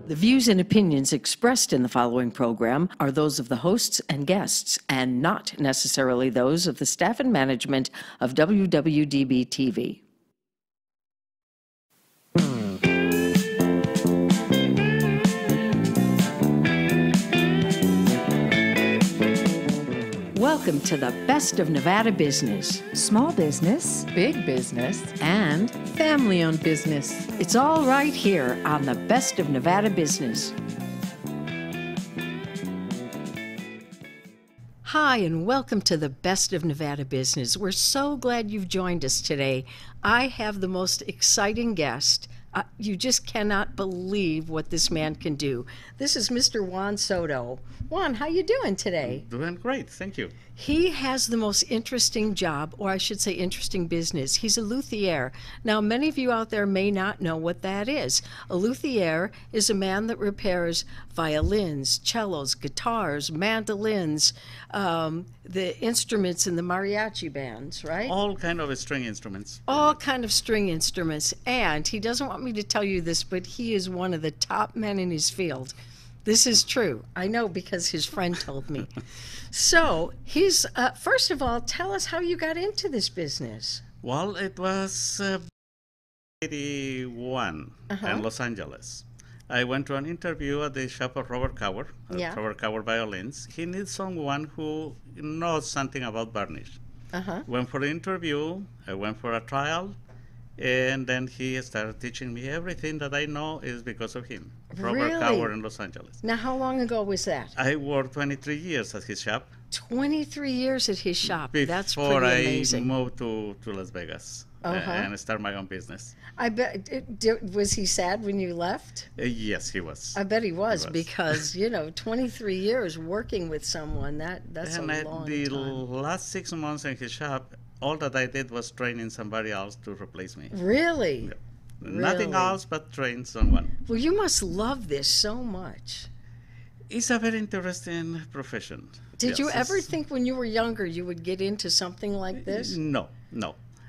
The views and opinions expressed in the following program are those of the hosts and guests, and not necessarily those of the staff and management of WWDB TV. Welcome to the best of Nevada business. Small business, big business, And family-owned business. it's all right here on the best of Nevada business. Hi, and welcome to the Best of Nevada Business. We're so glad you've joined us today. I have the most exciting guest. You just cannot believe what this man can do. This is Mr. Juan Soto. Juan, how you doing today? Doing great, thank you. He has the most interesting job, or I should say interesting business. He's a luthier. Now, many of you out there may not know what that is. A luthier is a man that repairs violins, cellos, guitars, mandolins, the instruments in the mariachi bands, right? All kind of string instruments. All kind of string instruments. And he doesn't want me to tell you this, but he is one of the top men in his field. This is true. I know because his friend told me. So he's, first of all, tell us how you got into this business. Well, it was 81 in Los Angeles. I went to an interview at the shop of Robert Cower, Yeah. Robert Cower Violins. He needs someone who knows something about varnish. Went for the interview, I went for a trial, and then he started teaching me everything that I know is because of him. Robert Really? Cower in Los Angeles. Now, how long ago was that? I worked 23 years at his shop 23 years at his shop. That's pretty before I amazing. moved to Las Vegas and start my own business. I bet, was he sad when you left? Yes, he was. I bet he was, was. because, 23 years working with someone, that's And a long the time. last 6 months in his shop, all that I did was training somebody else to replace me. Really? Nothing Really? else but train someone. Well, you must love this so much. It's a very interesting profession. Did you Yes, ever it's- think when you were younger you would get into something like this? No.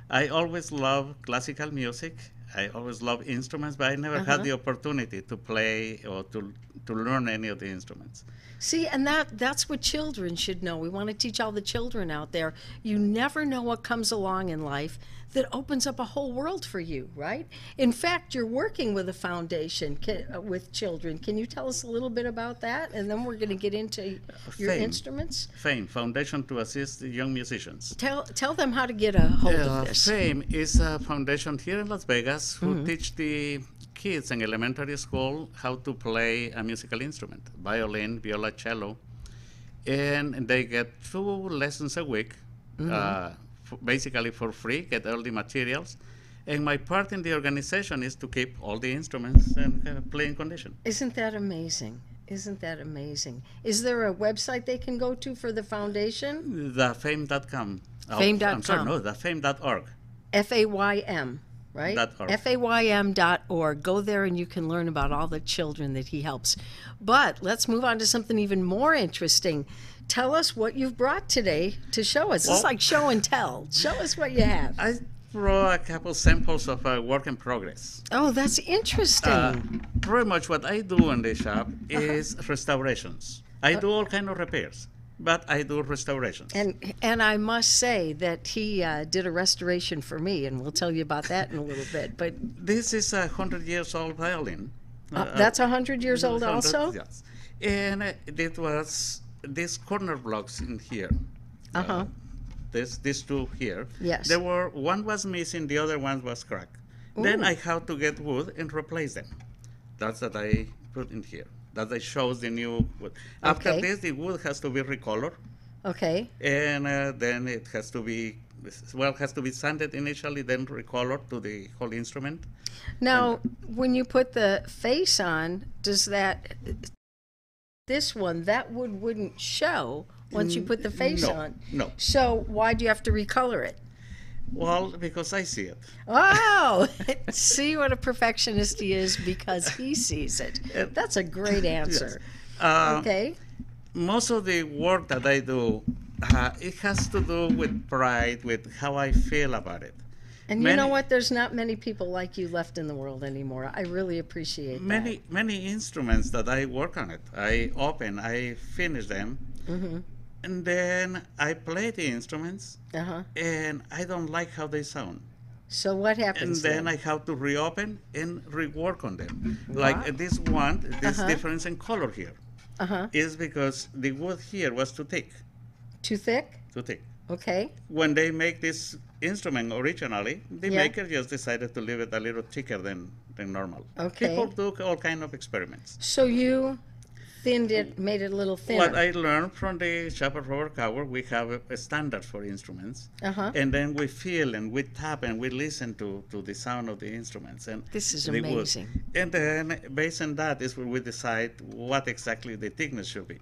I always loved classical music. I always loved instruments, but I never had the opportunity to play or to learn any of the instruments. See, and that's what children should know. We want to teach all the children out there. You never know what comes along in life that opens up a whole world for you, right? In fact, you're working with a foundation with children. Can you tell us a little bit about that? And then we're going to get into your Fame. instruments. FAME, Foundation to Assist Young Musicians. Tell them how to get a hold of this. FAME is a foundation here in Las Vegas who teach the kids in elementary school how to play a musical instrument, violin, viola, cello. And they get 2 lessons a week, basically for free, get all the materials. And my part in the organization is to keep all the instruments in playing condition. Isn't that amazing? Isn't that amazing? Is there a website they can go to for the foundation? TheFame.com. Fame.com. I'm sorry, no, TheFame.org. FAYM, right? .org. FAYM.org. Go there and you can learn about all the children that he helps. But let's move on to something even more interesting. Tell us what you've brought today to show us. It's like show and tell. Show us what you have. I brought a couple samples of work in progress. Oh, that's interesting. Pretty much what I do in the shop is restorations. I do all kind of repairs, but I do restorations. And I must say that he did a restoration for me, and we'll tell you about that in a little bit. But This is a 100 years old violin. that's 100 years old 100, also? Yes. And it was these corner blocks in here. These 2 here. Yes. There were, one was missing, the other one was cracked. Then I had to get wood and replace them. That's what I put in here. That I shows the new wood. After Okay. this, the wood has to be recolored. Okay. And then it has to be, has to be sanded initially, then recolored to the whole instrument. Now, when you put the face on, does this one, that wood wouldn't show once you put the face No, on? no. So why do you have to recolor it? Well, because I see it. Oh, see what a perfectionist he is because he sees it. That's a great answer. Okay. Most of the work that I do, it has to do with pride, with how I feel about it. And you know what? There's not many people like you left in the world anymore. I really appreciate that. Many instruments that I work on it. I open, I finish them, and then I play the instruments, and I don't like how they sound. So what happens And then I have to reopen and rework on them. Wow. Like this one, this difference in color here is because the wood here was too thick. Too thick? Too thick. Okay. When they make this instrument originally, the maker just decided to leave it a little thicker than normal. Okay. People do all kind of experiments. So you thinned it, made it a little thinner. What I learned from the shop of Robert Coward, we have a standard for instruments, and then we feel and we tap and we listen to the sound of the instruments. And This is the wood. amazing. And then based on that is where we decide what exactly the thickness should be.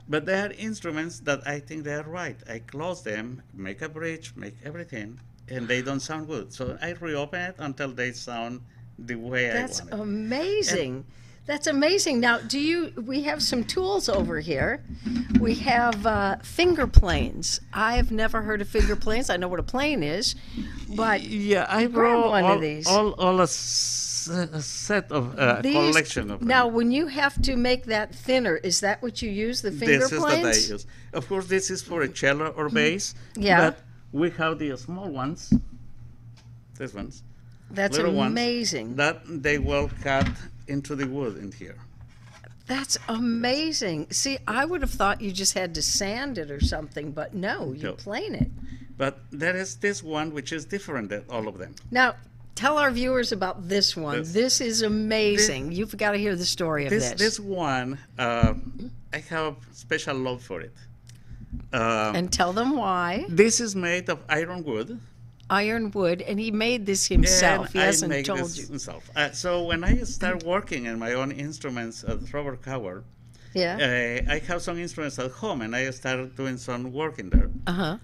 But there are instruments that I think they are right. I close them, make a bridge, make everything, and they don't sound good. So I reopen it until they sound the way I want it. That's amazing. That's amazing. Now, we have some tools over here. We have finger planes. I've never heard of finger planes. I know what a plane is, but Yeah, I grab brought one of these. all a set of collection of them. Now, when you have to make that thinner, is that what you use, the finger This is planes? that I use. Of course, this is for a cello or bass. Yeah. But we have the small ones, these ones, That's little amazing. ones, that they will cut into the wood in here. That's amazing. See, I would have thought you just had to sand it or something, but no, you No. plane it. But there is this one which is different than all of them. Now, tell our viewers about this one. This is amazing. You've got to hear the story of this. This one, I have special love for it. And tell them why. This is made of ironwood. Ironwood, and he made this himself. He And I hasn't make told this you. himself. So when I start working in my own instruments at Robert Coward, Yeah. I have some instruments at home, and I started doing some work in there.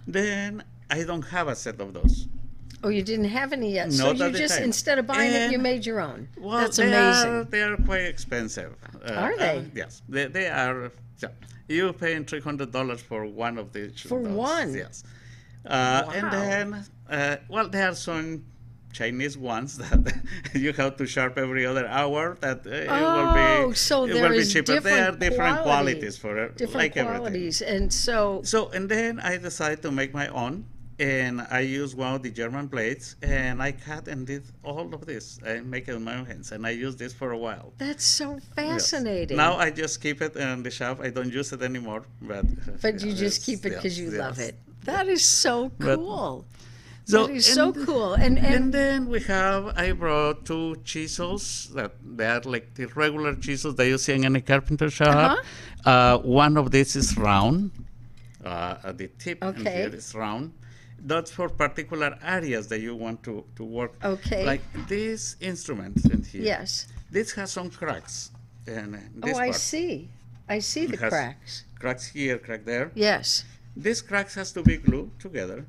Then I don't have a set of those. Oh, you didn't have any yet. So Not you at the just, time. instead of buying it, you And- made your own. Well, That's they amazing. They are quite expensive. Are they? Yes, they are. Yeah. You're paying $300 for one of these. For one? Yes. Wow. And then, well, there are some Chinese ones that you have to sharp every other hour. That it will be. So it there will be is cheaper. There are different different quality. qualities for it, Different like everything. qualities. And so, So and then I decided to make my own, and I used one of the German blades, and I cut and did all of this. I make it with my own hands, and I used this for a while. that's so Yes. fascinating. Now I just keep it in the shop. I don't use it anymore, but But you just keep it because you love yes. it. That is so But- cool. So, That is so and- cool. And And then I brought two chisels that they are like the regular chisels that you see in any carpenter shop. One of these is round. At the tip in Okay. here is round. That's for particular areas that you want to work. Okay. Like this instrument in here. yes. This has some cracks. And this Oh, I part. see. I see the It has- cracks. Cracks here, crack there. Yes. This cracks has to be glued together.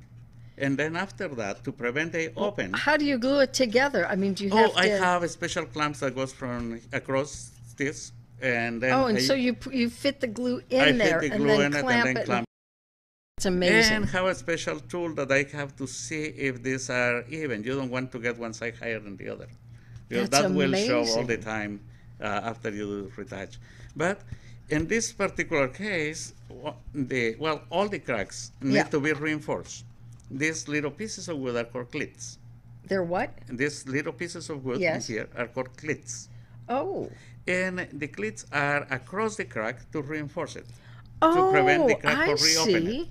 And then after that, to prevent they open. How do you glue it together? I mean, do you have Oh, to? I have a special clamps that goes from across this, and then Oh, and I, so you fit the glue in I there fit the and glue then in it clamp and then it. clamp. It's amazing. And have a special tool that I have to see if these are even. You don't want to get one side higher than the other, because That's that will show all the amazing. time after you retouch. But in this particular case, all the cracks need Yeah. to be reinforced. These little pieces of wood are called clits. They're what? These little pieces of wood Yes. here are called clits. Oh. And the clits are across the crack to reinforce it. Oh, prevent the crack I from reopening. see.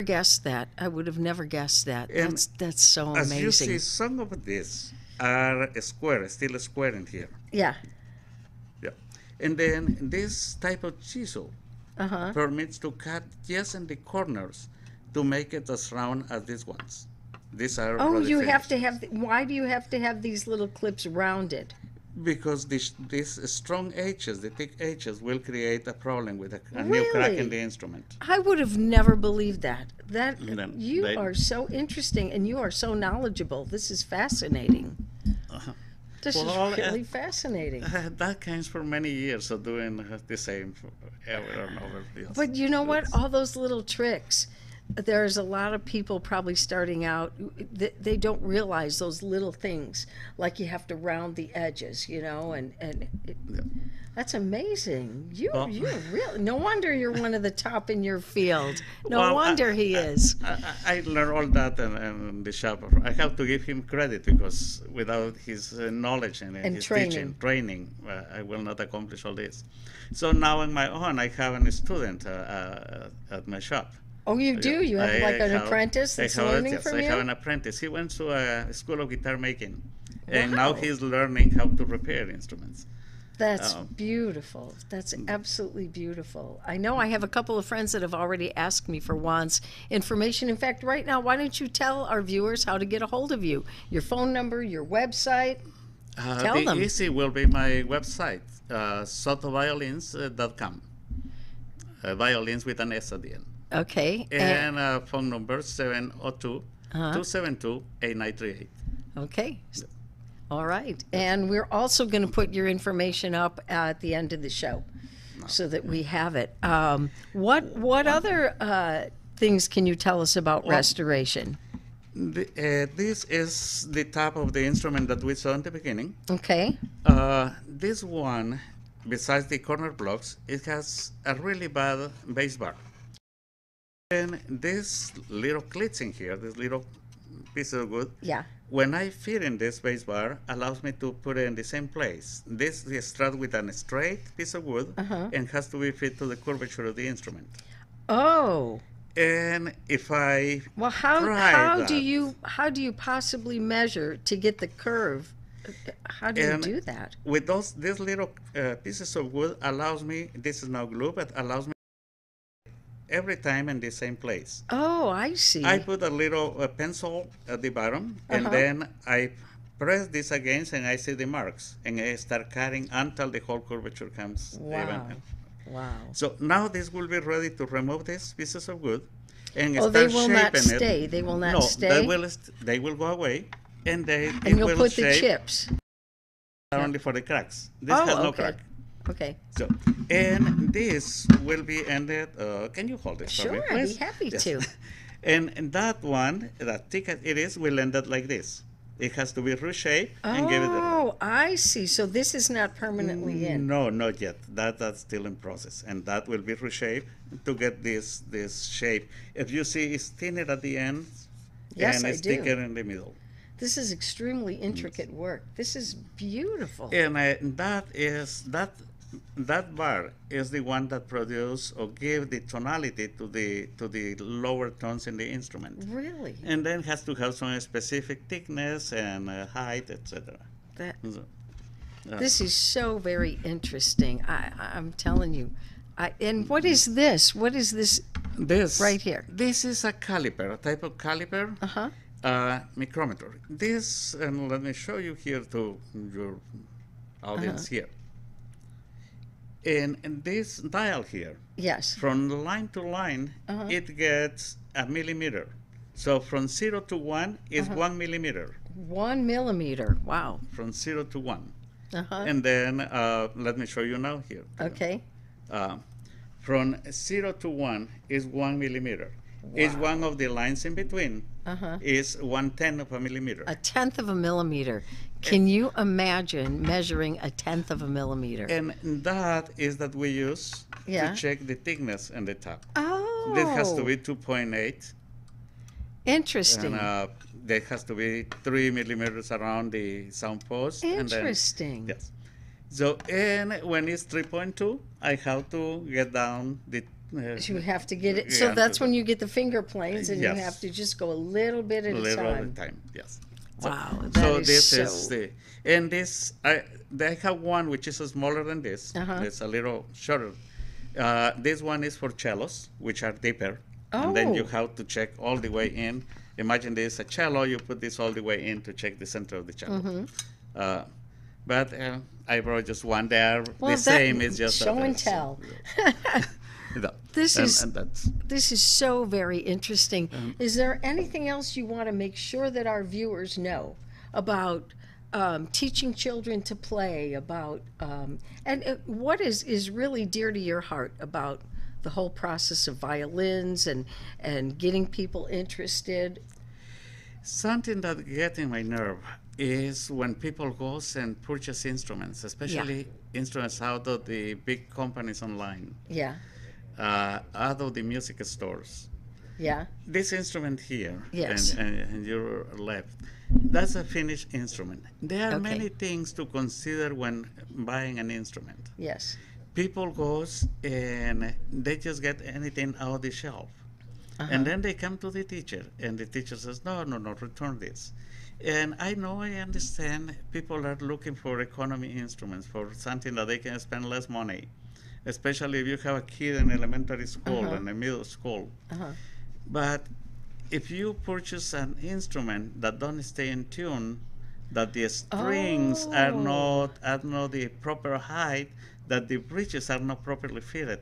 Guessed that. I would have never guessed that. And That's so As you amazing. see, some of these are square, still square in here. Yeah. Yeah. And then this type of chisel Uh-huh. permits to cut just in the corners to make it as round as these ones. These are Oh, already you have to finished. have. Why do you have to have these little clips rounded? Because these strong edges, the thick edges, will create a problem with a new crack in Really? the instrument. I would have never believed that. That Then you they- are so interesting and you are so knowledgeable. This is fascinating. This Well, is really fascinating. That comes for many years of doing the same over and over. Yes. But you know what? Yes. All those little tricks there's a lot of people probably starting out, they don't realize those little things, like you have to round the edges, that's amazing. Well, You're really, no wonder you're one of the top in your field. No Well, wonder he is. I learned all that in the shop. I have to give him credit because without his knowledge and his training, I will not accomplish all this. So now on my own, I have a student at my shop. Oh, you do? You have like an apprentice that's learning from you? I have an apprentice. He went to a school of guitar making, and Wow. now he's learning how to repair instruments. That's beautiful. That's absolutely beautiful. I know I have a couple of friends that have already asked me for Juan's information. In fact, right now, why don't you tell our viewers how to get a hold of you? Your phone number, your website. Tell them. The easy will be my website, sotoviolins.com. Violins with an S at the end. Okay. And phone number 702-272-8938. Okay. All right. And we're also going to put your information up at the end of the show so that we have it. What other things can you tell us about restoration? This is the top of the instrument that we saw in the beginning. Okay. This one, besides the corner blocks, it has a really bad bass bar. And these little clips in here, this little piece of wood, Yeah. when I fit in this bass bar, allows me to put it in the same place. This is struck with a straight piece of wood and has to be fit to the curvature of the instrument. Oh. And if I Well, how do you possibly measure to get the curve? How do you do that? With these little pieces of wood allows me, this is now glue, but allows me every time in the same place. Oh, I see. I put a little pencil at the bottom, and then I press this against, and I see the marks, and I start cutting until the whole curvature comes even. Wow. So now this will be ready to remove these pieces of wood, and Oh, start they will not shaping it. stay. They will not No, stay. they will go away, and And it you'll will put the shape chips. only for the cracks. This has no okay. crack. Okay. So, and this will be ended. Can you hold it for me, Sure, I'd please? be happy Yes. to. And that one, that thick as it is, will end up like this. It has to be reshaped and give it a... Oh, I see. So this is not permanently in. No, not yet. That's still in process, and that will be reshaped to get this shape. If you see, it's thinner at the end, Yes, and I it's do. thicker in the middle. This is extremely intricate work. This is beautiful. And that bar is the one that produce or give the tonality to the lower tones in the instrument. Really? And then has to have some specific thickness and height, etc. That So, this is so very interesting. I'm telling you. And what is this? What is this this right here? This is a caliper, a type of caliper, micrometer. This, and let me show you here to your audience here. And this dial here, Yes. from line to line, it gets a millimeter. So from 0 to 1 is 1 millimeter. 1 millimeter. Wow. From 0 to 1. Uh-huh. And then let me show you now here. Okay. From 0 to 1 is 1 millimeter. Each one of the lines in between is 1/10 of a millimeter. A tenth of a millimeter. Can you imagine measuring a tenth of a millimeter? And that is that we use Yeah. to check the thickness in the top. Oh. This has to be 2.8. Interesting. And there has to be 3 millimeters around the sound post. Interesting. And then, yes. So, and when it's 3.2, I have to get down the... You have to get it. So yeah, that's when you get the finger planes, and you Yes. have to just go a little bit at a little time. at a time, yes. Wow, that So is this so. is the... And this, I have one which is smaller than this. It's a little shorter. This one is for cellos, which are deeper. And then you Oh. have to check all the way in. Imagine this a cello, you put this all the way in to check the center of the cello. But I brought just one there. Well, the same is just show and this. tell. No. This is- and that's... This is so very interesting. Is there anything else you want to make sure that our viewers know about teaching children to play, about and what is really dear to your heart about the whole process of violins and getting people interested? Something that gets in my nerve is when people go and purchase instruments, especially instruments out of the big companies online, Yeah, out of the music stores. yeah, This instrument here, Yes. and your left, that's a finished instrument. There are Okay. many things to consider when buying an instrument. yes. People goes and they just get anything out of the shelf. Uh-huh. And then they come to the teacher, and the teacher says, no, no, no, return this. And I know, I understand people are looking for economy instruments, for something that they can spend less money, especially if you have a kid in elementary school and a middle school. Uh-huh. But if you purchase an instrument that don't stay in tune, that the strings are not the proper height, that the bridges are not properly fitted,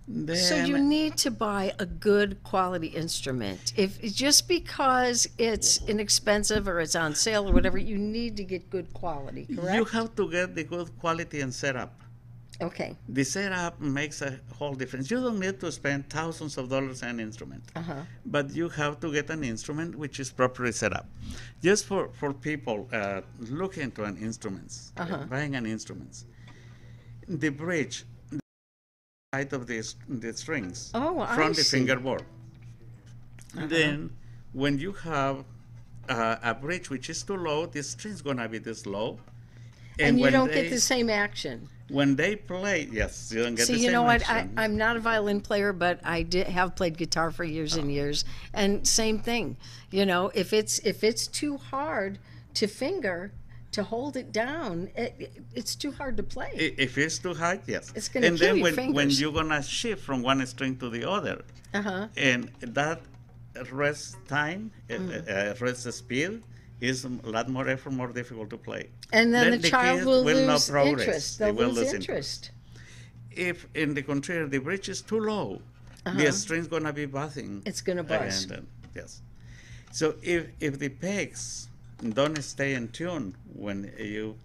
then So you need to buy a good quality instrument. If just because it's inexpensive or it's on sale or whatever, you need to get good quality, correct? you have to get the good quality and setup. Okay. The setup makes a whole difference. You don't need to spend thousands of dollars on an instrument, but you have to get an instrument which is properly set up. Just for people looking into an instruments, buying an instruments, the bridge, the height of the strings from the fingerboard. Then when you have a bridge which is too low, the string's gonna be this low. And you when don't get the same action. When they play, yes, you don't get the See, same you know what? action. I'm not a violin player, but I have played guitar for years and years. And same thing, you know, if it's too hard to finger, to hold it down, it's too hard to play. If it's too high, yes. It's gonna and kill then your when fingers. you're gonna shift from one string to the other, and that rest time, rest speed, is a lot more effort, more difficult to play. And then the child kids will not lose progress. interest. They They'll will lose lose interest. If, in the contrary, the bridge is too low, the string's gonna be buzzing. It's gonna buzz. And, yes. So if the pegs don't stay in tune when you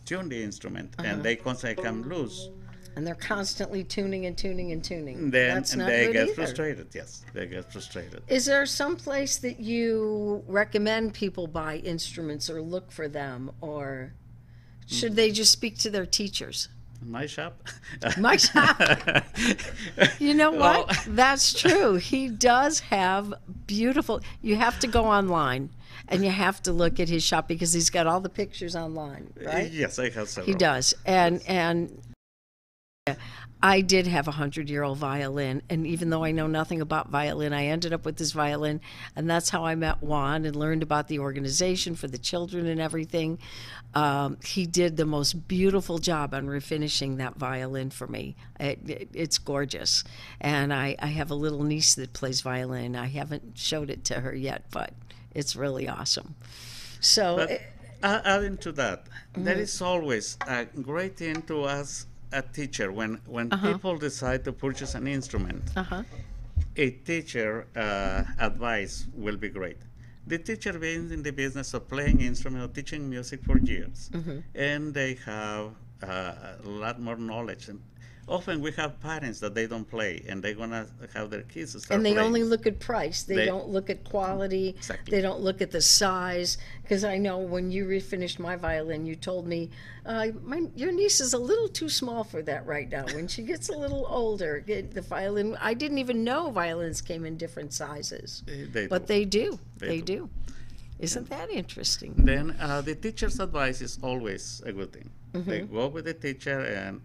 tune the instrument, and they constantly come loose, And they're constantly tuning and tuning and tuning. then That's not they good get either. frustrated. Yes, they get frustrated. Is there some place that you recommend people buy instruments or look for them, or should they just speak to their teachers? My shop. My shop. You know what? That's true. He does have beautiful. You have to go online and you have to look at his shop because he's got all the pictures online, right? Yes, I have several. He does. And I did have a 100-year-old violin, and even though I know nothing about violin, I ended up with this violin, and that's how I met Juan and learned about the organization for the children and everything. He did the most beautiful job on refinishing that violin for me. It's gorgeous, and I have a little niece that plays violin. I haven't showed it to her yet, but it's really awesome. So, But adding to that, there is always a great thing to us, a teacher, when people decide to purchase an instrument, a teacher advice will be great. The teacher been in the business of playing instrument or teaching music for years, and they have a lot more knowledge. And often we have parents that they don't play, and they're gonna have their kids start and they playing. only look at price. They don't look at quality. Exactly. They don't look at the size. Because I know when you refinished my violin, you told me, your niece is a little too small for that right now. When she gets a little older, the violin, I didn't even know violins came in different sizes. But they do. They do. Isn't that interesting? Then the teacher's advice is always a good thing. They go with the teacher, and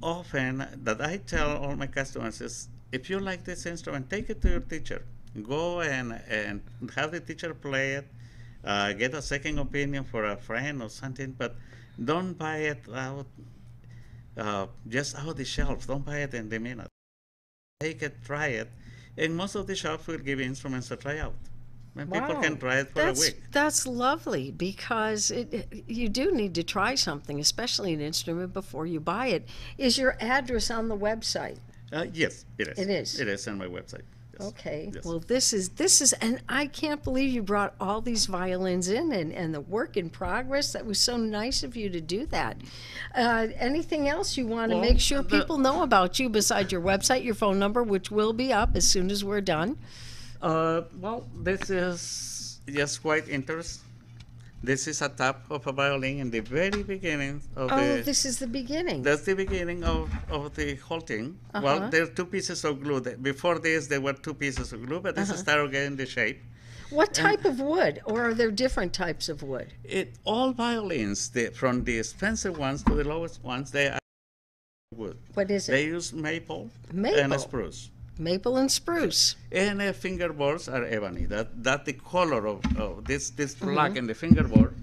often that I tell all my customers is, if you like this instrument, take it to your teacher. Go and have the teacher play it. Get a second opinion for a friend or something, but don't buy it out just out the shelves. Don't buy it in the minute. Take it, try it, and most of the shops will give instruments to try out. And people can try it for a week. That's lovely, because you do need to try something, especially an instrument, before you buy it. Is your address on the website? Yes, it is. It is. It is on my website. Okay. Yes. Well, this is, and I can't believe you brought all these violins in and the work in progress. That was so nice of you to do that. Anything else you want to Well, make sure people know about you besides your website, your phone number, which will be up as soon as we're done? Well, this is just quite interesting. This is a tap of a violin in the very beginning of Oh, the. this is the beginning. That's the beginning of the whole thing. Well, there are two pieces of glue. Before this, there were two pieces of glue, but this started getting the shape. What type of wood, or are there different types of wood? All violins, from the expensive ones to the lowest ones, they are wood. What is They it? use maple, Maple. and spruce. Maple and spruce. And fingerboards are ebony. That the color of this black in the fingerboard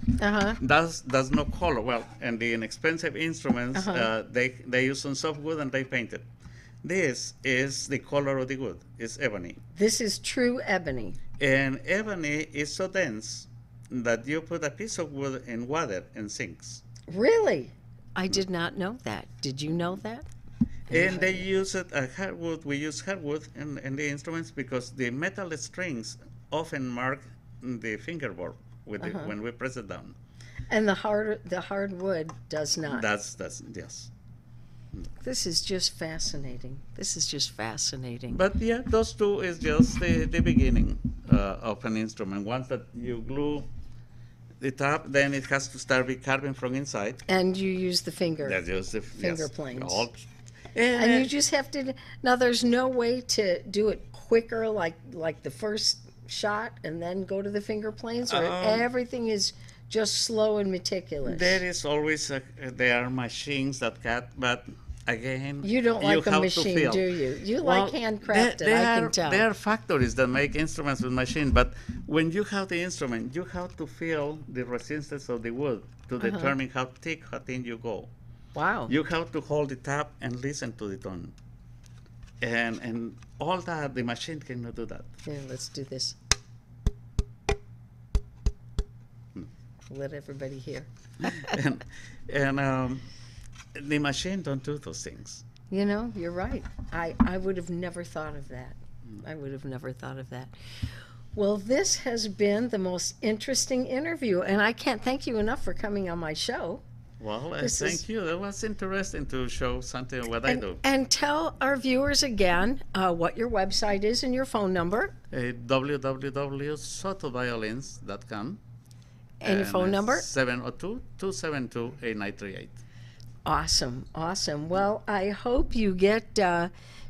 does no color. Well, and the inexpensive instruments they use some soft wood and they paint it. This is the color of the wood. It's ebony. This is true ebony. And ebony is so dense that you put a piece of wood in water and sinks. Really? I did not know that. Did you know that? And they use it hardwood. We use hardwood in the instruments because the metal strings often mark the fingerboard when we press it down. And the hard wood does not. That's yes. This is just fascinating. This is just fascinating. But yeah, those two is just the beginning of an instrument. Once that you glue the top, then it has to start be carving from inside. And you use the finger. That's just the Finger planes. And And you just have to. Now, there's no way to do it quicker, like the first shot, and then go to the finger planes, or everything is just slow and meticulous. There is always there are machines that cut, but again, You don't like a have to machine, feel. do you? You like handcrafted, I can tell. There are factories that make instruments with machine, but when you have the instrument, you have to feel the resistance of the wood to determine how thick, how thin you go. Wow. You have to hold the tap and listen to the tone. And all that, the machine cannot do that. Here, let's do this. Let everybody hear. and the machine don't do those things. You know, you're right. I would have never thought of that. I would have never thought of that. Well, this has been the most interesting interview, and I can't thank you enough for coming on my show. Well, thank you. That was interesting to show something of what I do. And tell our viewers again what your website is and your phone number. WWDBTV.com. And your phone number? 702-272-8938. Awesome, awesome. Well, I hope you get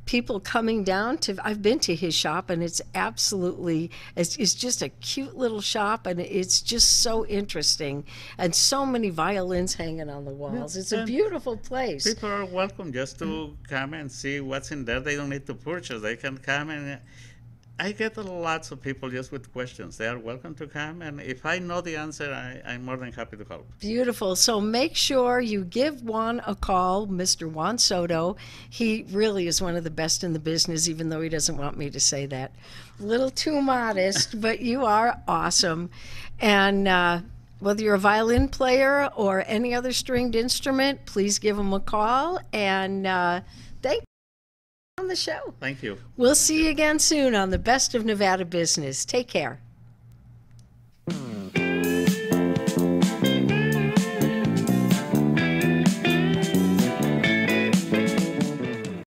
people coming down to. I've been to his shop, and it's absolutely. It's just a cute little shop, and it's just so interesting, and so many violins hanging on the walls. It's a beautiful place. People are welcome just to come and see what's in there. They don't need to purchase. They can come and. I get lots of people just with questions. They are welcome to come, and if I know the answer, I'm more than happy to help. Beautiful. So make sure you give Juan a call, Mr. Juan Soto. He really is one of the best in the business, even though he doesn't want me to say that. A little too modest, but you are awesome. And whether you're a violin player or any other stringed instrument, please give him a call. And thank you on the show. Thank you. We'll see you again soon on the Best of Nevada Business. Take care.